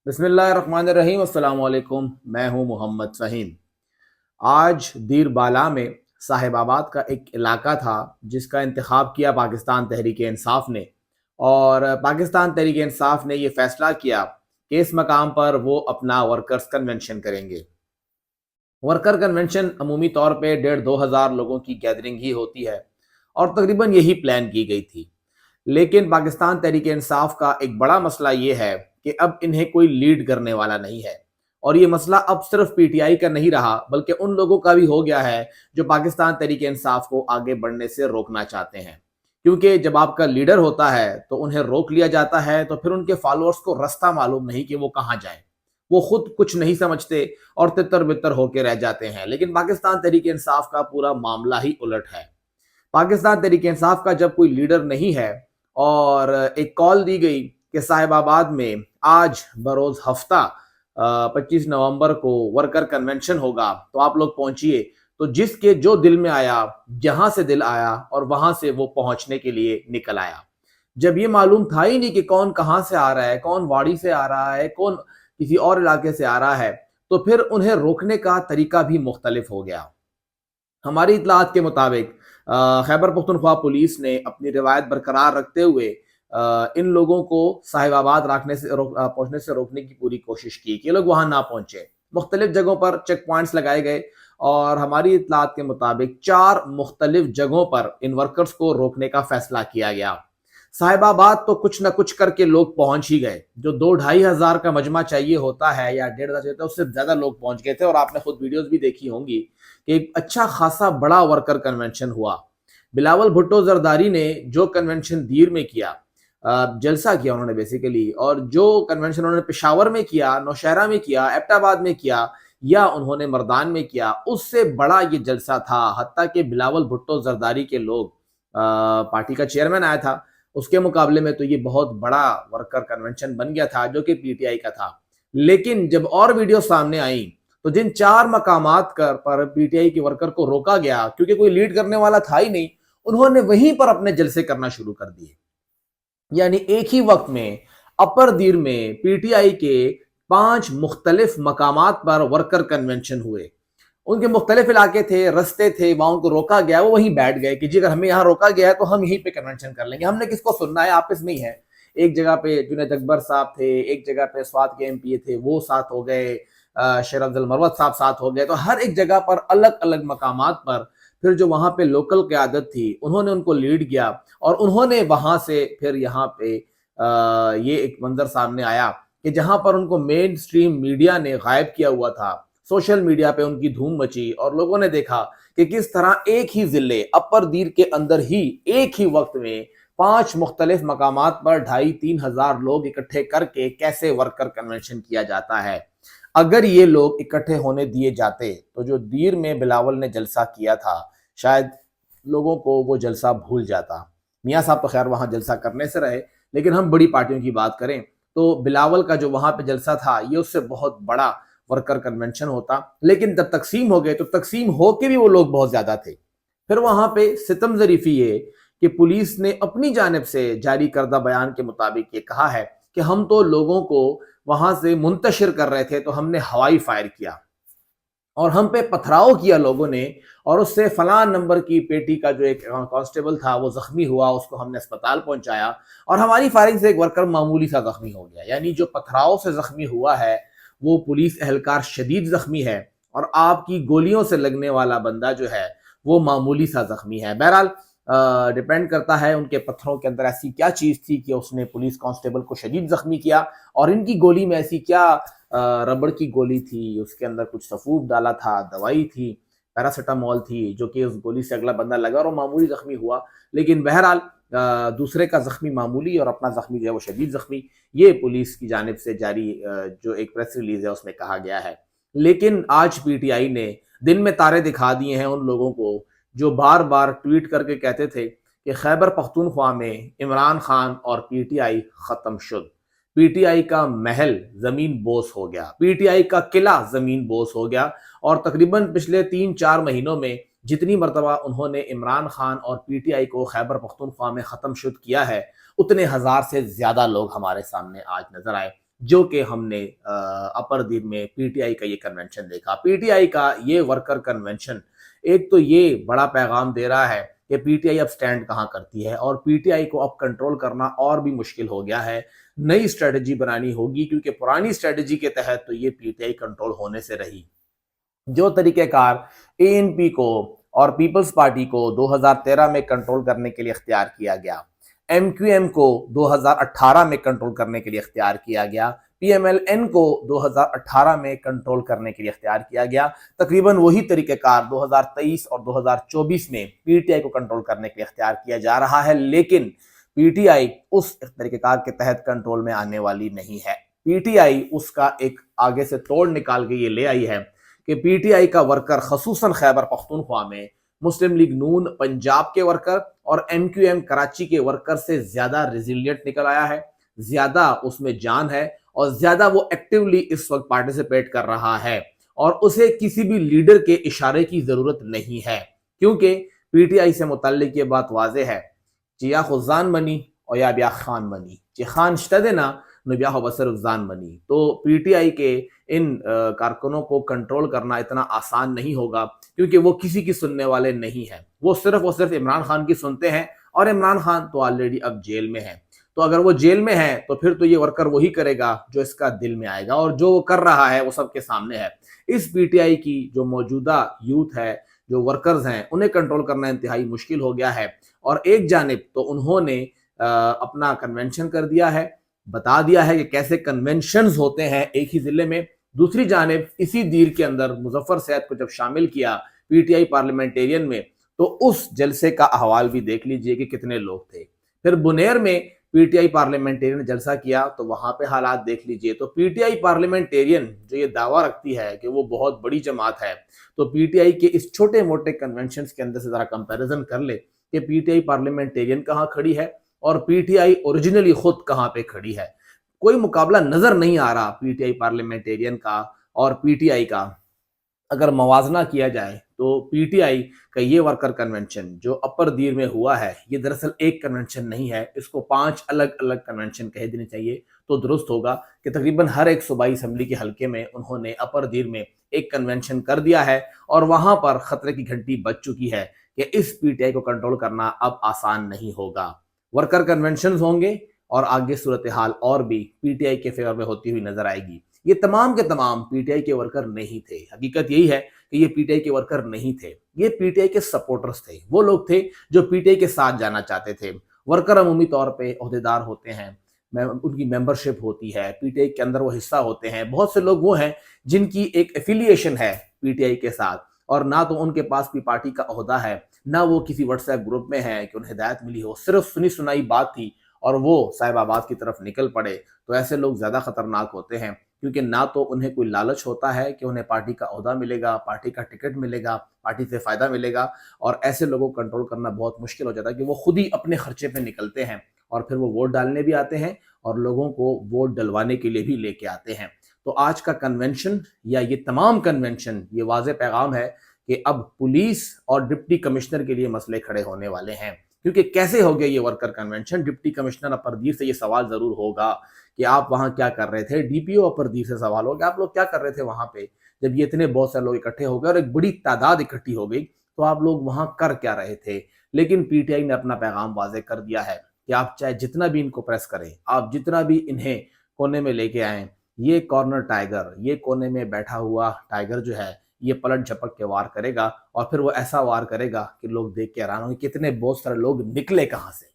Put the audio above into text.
بسم اللہ الرحمن الرحیم۔ السلام علیکم، میں ہوں محمد فہیم۔ آج دیر بالا میں صاحب آباد کا ایک علاقہ تھا جس کا انتخاب کیا پاکستان تحریک انصاف نے، اور پاکستان تحریک انصاف نے یہ فیصلہ کیا کہ اس مقام پر وہ اپنا ورکرز کنونشن کریں گے۔ ورکر کنونشن عمومی طور پہ 1500-2000 لوگوں کی گیدرنگ ہی ہوتی ہے، اور تقریباً یہی پلان کی گئی تھی۔ لیکن پاکستان تحریک انصاف کا ایک بڑا مسئلہ یہ ہے کہ اب انہیں کوئی لیڈ کرنے والا نہیں ہے، اور یہ مسئلہ اب صرف پی ٹی آئی کا نہیں رہا بلکہ ان لوگوں کا بھی ہو گیا ہے جو پاکستان تحریک انصاف کو آگے بڑھنے سے روکنا چاہتے ہیں، کیونکہ جب آپ کا لیڈر ہوتا ہے تو انہیں روک لیا جاتا ہے تو پھر ان کے فالوورز کو رستہ معلوم نہیں کہ وہ کہاں جائیں، وہ خود کچھ نہیں سمجھتے اور تتر بتر ہو کے رہ جاتے ہیں۔ لیکن پاکستان تحریک انصاف کا پورا معاملہ ہی الٹ ہے۔ پاکستان تحریک انصاف کا جب کوئی لیڈر نہیں ہے اور ایک کال دی گئی کہ صاحب آباد میں آج بروز ہفتہ 25 نومبر کو ورکر کنونشن ہوگا تو آپ لوگ پہنچیے، تو جس کے جو دل میں آیا، جہاں سے دل آیا اور وہاں سے وہ پہنچنے کے لیے نکل آیا۔ جب یہ معلوم تھا ہی نہیں کہ کون کہاں سے آ رہا ہے، کون واڑی سے آ رہا ہے، کون کسی اور علاقے سے آ رہا ہے، تو پھر انہیں روکنے کا طریقہ بھی مختلف ہو گیا۔ ہماری اطلاعات کے مطابق خیبر پختونخوا پولیس نے اپنی روایت برقرار رکھتے ہوئے ان لوگوں کو صاحب آباد پہنچنے سے روکنے کی پوری کوشش کی کہ یہ لوگ وہاں نہ پہنچے۔ مختلف جگہوں پر چیک پوائنٹس لگائے گئے، اور ہماری اطلاعات کے مطابق 4 مختلف جگہوں پر ان ورکرز کو روکنے کا فیصلہ کیا گیا۔ صاحب آباد تو کچھ نہ کچھ کر کے لوگ پہنچ ہی گئے، جو 2-2.5 ہزار کا مجمع چاہیے ہوتا ہے یا 1.5 ہزار، اس سے زیادہ لوگ پہنچ گئے تھے، اور آپ نے خود ویڈیوز بھی دیکھی ہوں گی کہ ایک اچھا خاصا بڑا ورکر کنونشن ہوا۔ بلاول بھٹو زرداری نے جو کنونشن دیر میں کیا، جلسہ کیا انہوں نے بیسیکلی، اور جو کنونشن انہوں نے پشاور میں کیا، نوشہرہ میں کیا، ایبٹ آباد میں کیا، یا انہوں نے مردان میں کیا، اس سے بڑا یہ جلسہ تھا۔ حتیٰ کہ بلاول بھٹو زرداری کے لوگ، پارٹی کا چیئرمین آیا تھا، اس کے مقابلے میں تو یہ بہت بڑا ورکر کنونشن بن گیا تھا جو کہ پی ٹی آئی کا تھا۔ لیکن جب اور ویڈیو سامنے آئیں تو جن 4 مقامات پر پی ٹی آئی کے ورکر کو روکا گیا، کیونکہ کوئی لیڈ کرنے والا تھا ہی نہیں، انہوں نے وہیں پر اپنے جلسے کرنا شروع کر دیے۔ یعنی ایک ہی وقت میں اپر دیر میں پی ٹی آئی کے 5 مختلف مقامات پر ورکر کنونشن ہوئے۔ ان کے مختلف علاقے تھے، رستے تھے، وہاں ان کو روکا گیا، وہ وہیں بیٹھ گئے کہ جی اگر ہمیں یہاں روکا گیا ہے تو ہم یہیں پہ کنونشن کر لیں گے، ہم نے کس کو سننا ہے، آپس میں ہی ہے۔ ایک جگہ پہ جنید اکبر صاحب تھے، ایک جگہ پہ سوات کے ایم پی اے تھے، وہ ساتھ ہو گئے، شیر افضل مروت صاحب ساتھ ہو گئے، تو ہر ایک جگہ پر الگ الگ مقامات پر پھر جو وہاں پہ لوکل قیادت تھی انہوں نے ان کو لیڈ کیا، اور انہوں نے وہاں سے پھر یہاں پہ یہ ایک منظر سامنے آیا کہ جہاں پر ان کو مین سٹریم میڈیا نے غائب کیا ہوا تھا، سوشل میڈیا پہ ان کی دھوم مچی، اور لوگوں نے دیکھا کہ کس طرح ایک ہی ضلع اپر دیر کے اندر ہی ایک ہی وقت میں 5 مختلف مقامات پر 2.5-3 ہزار لوگ اکٹھے کر کے کیسے ورکر کنونشن کیا جاتا ہے۔ اگر یہ لوگ اکٹھے ہونے دیے جاتے تو جو دیر میں بلاول نے جلسہ کیا تھا شاید لوگوں کو وہ جلسہ بھول جاتا۔ میاں صاحب تو خیر وہاں جلسہ کرنے سے رہے، لیکن ہم بڑی پارٹیوں کی بات کریں تو بلاول کا جو وہاں پہ جلسہ تھا یہ اس سے بہت بڑا ورکر کنونشن ہوتا۔ لیکن جب تقسیم ہو گئے تو تقسیم ہو کے بھی وہ لوگ بہت زیادہ تھے۔ پھر وہاں پہ ستم ظریفی یہ کہ پولیس نے اپنی جانب سے جاری کردہ بیان کے مطابق یہ کہا ہے کہ ہم تو لوگوں کو وہاں سے منتشر کر رہے تھے تو ہم نے ہوائی فائر کیا، اور ہم پہ پتھراؤ کیا لوگوں نے، اور اس سے فلاں نمبر کی پیٹی کا جو ایک کانسٹیبل تھا وہ زخمی ہوا، اس کو ہم نے اسپتال پہنچایا، اور ہماری فائرنگ سے ایک ورکر معمولی سا زخمی ہو گیا۔ یعنی جو پتھراؤ سے زخمی ہوا ہے وہ پولیس اہلکار شدید زخمی ہے، اور آپ کی گولیوں سے لگنے والا بندہ جو ہے وہ معمولی سا زخمی ہے۔ بہرحال ڈیپینڈ کرتا ہے ان کے پتھروں کے اندر ایسی کیا چیز تھی کہ اس نے پولیس کانسٹیبل کو شدید زخمی کیا، اور ان کی گولی میں ایسی کیا ربڑ کی گولی تھی، اس کے اندر کچھ سفوف ڈالا تھا، دوائی تھی، پیراسیٹامول تھی، جو کہ اس گولی سے اگلا بندہ لگا اور وہ معمولی زخمی ہوا۔ لیکن بہرحال دوسرے کا زخمی معمولی اور اپنا زخمی جو ہے وہ شدید زخمی، یہ پولیس کی جانب سے جاری جو ایک پریس ریلیز ہے اس میں کہا گیا ہے۔ لیکن آج پی ٹی آئی نے دن میں تارے دکھا دیے ہیں ان لوگوں کو جو بار بار ٹویٹ کر کے کہتے تھے کہ خیبر پختونخوا میں عمران خان اور پی ٹی آئی ختم شد، پی ٹی آئی کا محل زمین بوس ہو گیا، پی ٹی آئی کا قلعہ زمین بوس ہو گیا، اور تقریباً پچھلے 3-4 مہینوں میں جتنی مرتبہ انہوں نے عمران خان اور پی ٹی آئی کو خیبر پختونخوا میں ختم شد کیا ہے، اتنے ہزار سے زیادہ لوگ ہمارے سامنے آج نظر آئے۔ جو کہ ہم نے اپر دیر میں پی ٹی آئی کا یہ کنونشن دیکھا۔ پی ٹی آئی کا یہ ورکر کنونشن ایک تو یہ بڑا پیغام دے رہا ہے کہ پی ٹی آئی اب سٹینڈ کہاں کرتی ہے، اور پی ٹی آئی کو اب کنٹرول کرنا اور بھی مشکل ہو گیا ہے، نئی اسٹریٹجی بنانی ہوگی، کیونکہ پرانی اسٹریٹجی کے تحت تو یہ پی ٹی آئی کنٹرول ہونے سے رہی۔ جو طریقہ کار اے این پی کو اور پیپلز پارٹی کو 2013 میں کنٹرول کرنے کے لیے اختیار کیا گیا، ایم کیو ایم کو 2018 میں کنٹرول کرنے کے لیے اختیار کیا گیا، پی ایم ایل این کو 2018 میں کنٹرول کرنے کے لیے اختیار کیا گیا، تقریباً وہی طریقہ کار 2023 اور 2024 میں پی ٹی آئی کو کنٹرول کرنے کے لیے اختیار کیا جا رہا ہے، لیکن پی ٹی آئی اس طریقہ کار کے تحت کنٹرول میں آنے والی نہیں ہے۔ پی ٹی آئی اس کا ایک آگے سے توڑ نکال کے یہ لے آئی ہے کہ پی ٹی آئی کا ورکر خصوصاً خیبر پختونخوا میں مسلم لیگ نون پنجاب کے ورکر اور ایم کیو ایم کراچی کے ورکر سے زیادہ ریزیلینٹ نکل آیا ہے، زیادہ اس میں جان ہے، اور زیادہ وہ ایکٹیولی اس وقت پارٹیسپیٹ کر رہا ہے، اور اسے کسی بھی لیڈر کے اشارے کی ضرورت نہیں ہے، کیونکہ پی ٹی آئی سے متعلق یہ بات واضح ہے، چیا خزان منی اور یا بیا خان منی چی خان شتدنا نو بیا ہو بسر افزان منی۔ تو پی ٹی آئی کے ان کارکنوں کو کنٹرول کرنا اتنا آسان نہیں ہوگا، کیونکہ وہ کسی کی سننے والے نہیں ہیں، وہ صرف اور صرف عمران خان کی سنتے ہیں، اور عمران خان تو آلریڈی اب جیل میں ہے، تو اگر وہ جیل میں ہے تو پھر تو یہ ورکر وہی کرے گا جو اس کا دل میں آئے گا، اور جو وہ کر رہا ہے وہ سب کے سامنے ہے۔ اس پی ٹی آئی کی جو موجودہ یوتھ ہے، جو ورکرز ہیں، انہیں کنٹرول کرنا انتہائی مشکل ہو گیا ہے، اور ایک جانب تو انہوں نے اپنا کنونشن کر دیا ہے، بتا دیا ہے کہ کیسے کنونشنز ہوتے ہیں ایک ہی ضلع میں، دوسری جانب اسی دیر کے اندر مظفر سعید کو جب شامل کیا پی ٹی آئی پارلیمنٹیرین میں، تو اس جلسے کا احوال بھی دیکھ لیجئے کہ کتنے لوگ تھے۔ پھر بنیر میں پی ٹی آئی پارلیمنٹیرین نے جلسہ کیا تو وہاں پہ حالات دیکھ لیجئے، تو پی ٹی آئی پارلیمنٹیرین جو یہ دعویٰ رکھتی ہے کہ وہ بہت بڑی جماعت ہے، تو پی ٹی آئی کے اس چھوٹے موٹے کنونشنز کے اندر سے ذرا کمپیریزن کر لے کہ پی ٹی آئی پارلیمنٹیرین کہاں کھڑی ہے اور پی ٹی آئی اوریجنلی خود کہاں پہ کھڑی ہے۔ کوئی مقابلہ نظر نہیں آ رہا پی ٹی آئی پارلیمنٹیرین کا اور پی ٹی آئی کا۔ اگر موازنہ کیا جائے تو پی ٹی آئی کا یہ ورکر کنونشن جو اپر دیر میں ہوا ہے، یہ دراصل ایک کنونشن نہیں ہے، اس کو 5 الگ الگ کنونشن کہہ دینے چاہیے تو درست ہوگا، کہ تقریباً ہر ایک صوبائی اسمبلی کے حلقے میں انہوں نے اپر دیر میں ایک کنونشن کر دیا ہے، اور وہاں پر خطرے کی گھنٹی بج چکی ہے کہ اس پی ٹی آئی کو کنٹرول کرنا اب آسان نہیں ہوگا۔ ورکر کنونشنز ہوں گے اور آگے صورتحال اور بھی پی ٹی آئی کے فیور میں ہوتی ہوئی نظر آئے گی۔ یہ تمام کے تمام پی ٹی آئی کے ورکر نہیں تھے، حقیقت یہی ہے کہ یہ پی ٹی آئی کے ورکر نہیں تھے، یہ پی ٹی آئی کے سپورٹرز تھے، وہ لوگ تھے جو پی ٹی آئی کے ساتھ جانا چاہتے تھے۔ ورکر عمومی طور پہ عہدیدار ہوتے ہیں، ان کی ممبرشپ ہوتی ہے، پی ٹی آئی کے اندر وہ حصہ ہوتے ہیں، بہت سے لوگ وہ ہیں جن کی ایک ایفیلیشن ہے پی ٹی آئی کے ساتھ، اور نہ تو ان کے پاس بھی پارٹی کا عہدہ ہے، نہ وہ کسی واٹس ایپ گروپ میں ہے کہ انہیں ہدایت ملی ہو، صرف سنی سنائی بات تھی اور وہ صاحب آباد کی طرف نکل پڑے، تو ایسے لوگ زیادہ خطرناک ہوتے ہیں، کیونکہ نہ تو انہیں کوئی لالچ ہوتا ہے کہ انہیں پارٹی کا عہدہ ملے گا، پارٹی کا ٹکٹ ملے گا، پارٹی سے فائدہ ملے گا، اور ایسے لوگوں کو کنٹرول کرنا بہت مشکل ہو جاتا ہے کہ وہ خود ہی اپنے خرچے پہ نکلتے ہیں، اور پھر وہ ووٹ ڈالنے بھی آتے ہیں اور لوگوں کو ووٹ ڈلوانے کے لیے بھی لے کے آتے ہیں۔ تو آج کا کنونشن یا یہ تمام کنونشن یہ واضح پیغام ہے کہ اب پولیس اور ڈپٹی کمشنر کے لیے مسئلے کھڑے ہونے والے ہیں، کیونکہ کیسے ہو گیا یہ ورکر کنونشن؟ ڈپٹی کمشنر اپر دیر سے یہ سوال ضرور ہوگا کہ آپ وہاں کیا کر رہے تھے، ڈی پی او اپر دیر سے سوال ہوگا آپ لوگ کیا کر رہے تھے وہاں پہ، جب یہ اتنے بہت سے لوگ اکٹھے ہو گئے اور ایک بڑی تعداد اکٹھی ہو گئی، تو آپ لوگ وہاں کر کیا رہے تھے؟ لیکن پی ٹی آئی نے اپنا پیغام واضح کر دیا ہے کہ آپ چاہے جتنا بھی ان کو پریس کریں، آپ جتنا بھی انہیں کونے میں لے کے آئیں، یہ کارنر ٹائیگر، یہ کونے میں بیٹھا ہوا ٹائیگر جو ہے، یہ پلٹ جھپٹ کے وار کرے گا، اور پھر وہ ایسا وار کرے گا کہ لوگ دیکھ کے حیران ہوں گے کتنے بہت سارے لوگ نکلے کہاں سے۔